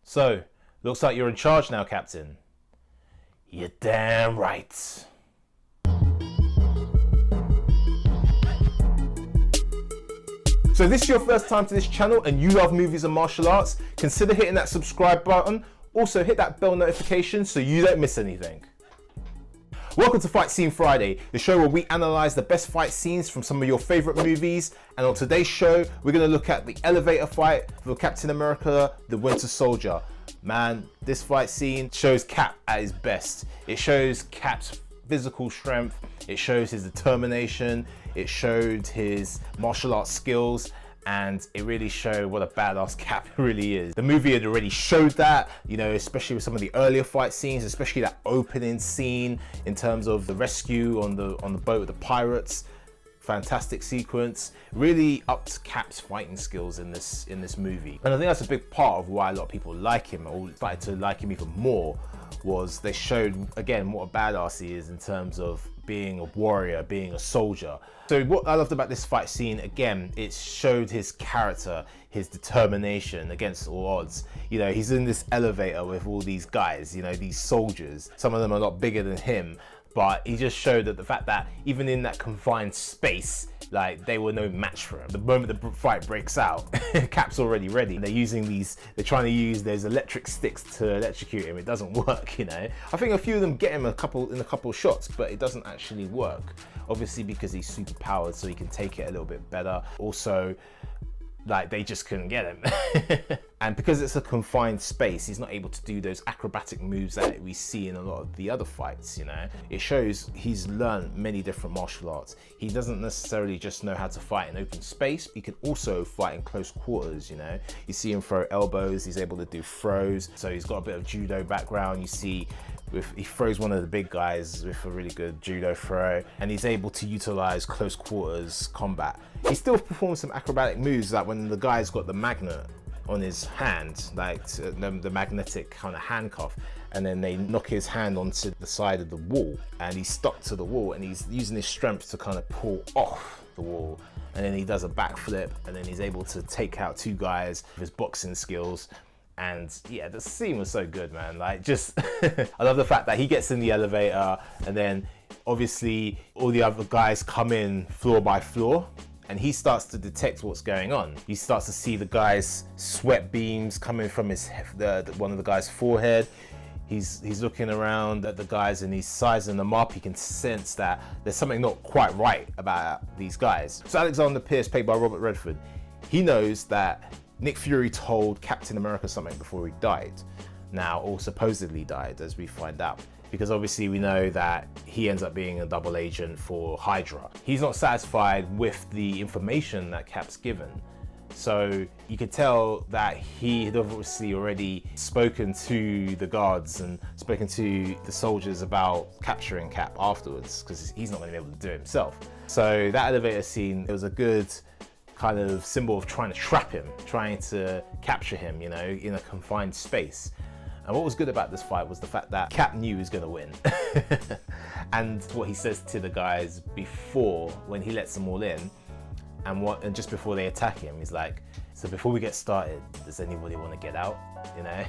So, looks like you're in charge now, Captain. You're damn right. So if this is your first time to this channel and you love movies and martial arts, consider hitting that subscribe button. Also hit that bell notification so you don't miss anything. Welcome to Fight Scene Friday, the show where we analyze the best fight scenes from some of your favorite movies. And on today's show, we're going to look at the elevator fight for Captain America, the Winter Soldier. Man, this fight scene shows Cap at his best. It shows Cap's physical strength, it shows his determination, it showed his martial arts skills, and it really showed what a badass Cap really is. The movie had already showed that, you know, especially with some of the earlier fight scenes, especially that opening scene in terms of the rescue on the boat with the pirates. Fantastic sequence, really upped Cap's fighting skills in this movie. And I think that's a big part of why a lot of people like him, or started to like him even more, was they showed again what a badass he is in terms of being a warrior, being a soldier. So what I loved about this fight scene, again, it showed his character, his determination against all odds. You know, he's in this elevator with all these guys, you know, these soldiers. Some of them are a lot bigger than him, but he just showed that the fact that even in that confined space, like, they were no match for him. The moment the fight breaks out, Cap's already ready. They're trying to use those electric sticks to electrocute him. It doesn't work, you know. I think a few of them get him in a couple shots, but it doesn't actually work. Obviously because he's super powered, so he can take it a little bit better. Also, like, they just couldn't get him. And because it's a confined space, he's not able to do those acrobatic moves that we see in a lot of the other fights, you know. It shows he's learned many different martial arts. He doesn't necessarily just know how to fight in open space, he can also fight in close quarters, you know. You see him throw elbows, he's able to do throws, so he's got a bit of judo background. You see he throws one of the big guys with a really good judo throw, and he's able to utilize close quarters combat. He still performs some acrobatic moves, like when the guy's got the magnet on his hand, like the magnetic kind of handcuff, and then they knock his hand onto the side of the wall and he's stuck to the wall, and he's using his strength to kind of pull off the wall, and then he does a backflip, and then he's able to take out two guys with his boxing skills. And yeah, the scene was so good, man. Like, just I love the fact that he gets in the elevator, and then obviously all the other guys come in floor by floor, and he starts to detect what's going on. He starts to see the guy's sweat beams coming from one of the guy's forehead. He's looking around at the guys and he's sizing them up. He can sense that there's something not quite right about these guys. So Alexander Pierce, played by Robert Redford, he knows that Nick Fury told Captain America something before he died. Now, or supposedly died, as we find out. Because obviously we know that he ends up being a double agent for Hydra. He's not satisfied with the information that Cap's given. So you could tell that he had obviously already spoken to the guards and spoken to the soldiers about capturing Cap afterwards, because he's not going to be able to do it himself. So that elevator scene, it was a good kind of symbol of trying to trap him, trying to capture him, you know, in a confined space. And what was good about this fight was the fact that Cap knew he was going to win. And what he says to the guys before, when he lets them all in, and just before they attack him, he's like, so before we get started, does anybody want to get out? You know?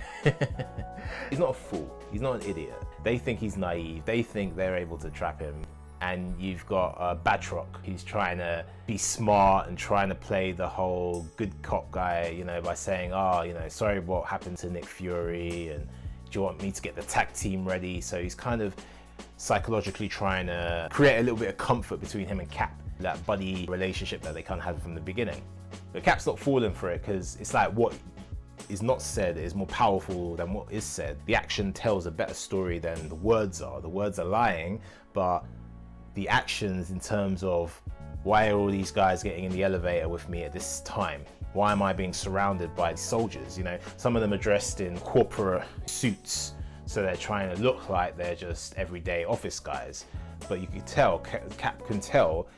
He's not a fool. He's not an idiot. They think he's naive. They think they're able to trap him. And you've got Batroc, who's trying to be smart and trying to play the whole good cop guy, you know, by saying, oh, you know, sorry what happened to Nick Fury, and do you want me to get the tag team ready? So he's kind of psychologically trying to create a little bit of comfort between him and Cap, that buddy relationship that they kind of had from the beginning. But Cap's not falling for it, because it's like what is not said is more powerful than what is said. The action tells a better story than the words are. The words are lying, but the actions in terms of why are all these guys getting in the elevator with me at this time? Why am I being surrounded by soldiers? You know, some of them are dressed in corporate suits, so they're trying to look like they're just everyday office guys. But you can tell, Cap can tell,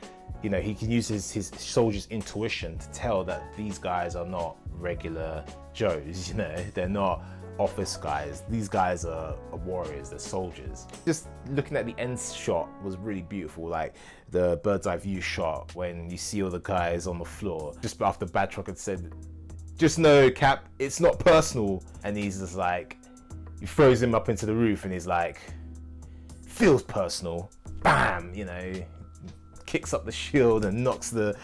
you know, he can use his soldier's intuition to tell that these guys are not regular Joes, you know, they're not office guys. These guys are warriors, they're soldiers. Just looking at the end shot was really beautiful, like the bird's eye view shot when you see all the guys on the floor. Just after Batroc had said, just know, Cap, it's not personal. And he's just like, he throws him up into the roof and he's like, feels personal. Bam, you know, kicks up the shield and knocks the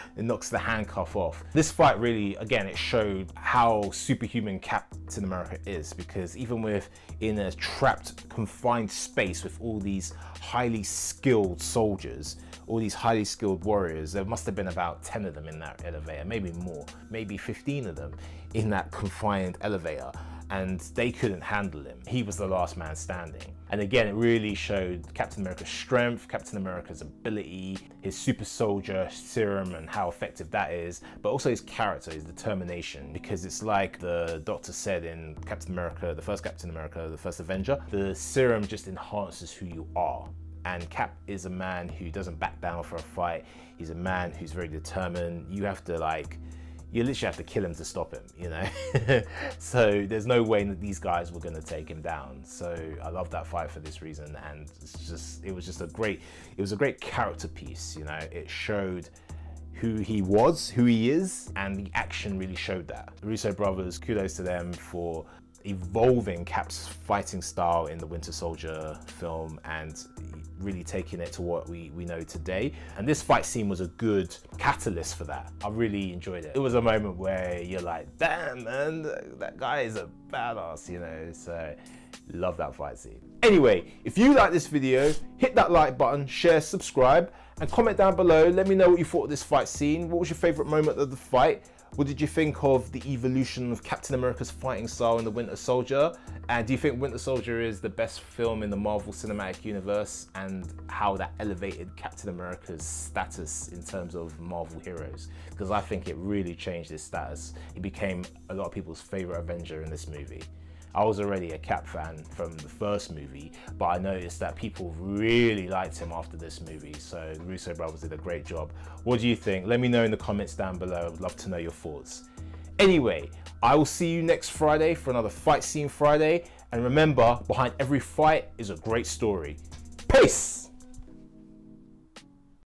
handcuff off. This fight really, again, it showed how superhuman Captain America is, because even in a trapped, confined space with all these highly skilled soldiers, all these highly skilled warriors, there must have been about 10 of them in that elevator, maybe more, maybe 15 of them in that confined elevator, and they couldn't handle him. He was the last man standing. And again, it really showed Captain America's strength, Captain America's ability, his super soldier serum and how effective that is, but also his character, his determination, because it's like the Doctor said in Captain America, the first Avenger, the serum just enhances who you are. And Cap is a man who doesn't back down for a fight. He's a man who's very determined. You literally have to kill him to stop him, you know? So there's no way that these guys were gonna take him down. So I love that fight for this reason. And it was a great character piece, you know? It showed who he was, who he is, and the action really showed that. The Russo brothers, kudos to them for evolving Cap's fighting style in the Winter Soldier film and really taking it to what we know today. And this fight scene was a good catalyst for that. I really enjoyed it. It was a moment where you're like, damn man, that guy is a badass, you know? So love that fight scene. Anyway, if you like this video, hit that like button, share, subscribe, and comment down below. Let me know what you thought of this fight scene. What was your favorite moment of the fight? What did you think of the evolution of Captain America's fighting style in the Winter Soldier? And do you think Winter Soldier is the best film in the Marvel Cinematic Universe, and how that elevated Captain America's status in terms of Marvel heroes? Because I think it really changed his status. He became a lot of people's favorite Avenger in this movie. I was already a Cap fan from the first movie, but I noticed that people really liked him after this movie, so the Russo brothers did a great job. What do you think? Let me know in the comments down below. I'd love to know your thoughts. Anyway, I will see you next Friday for another Fight Scene Friday, and remember, behind every fight is a great story. Peace!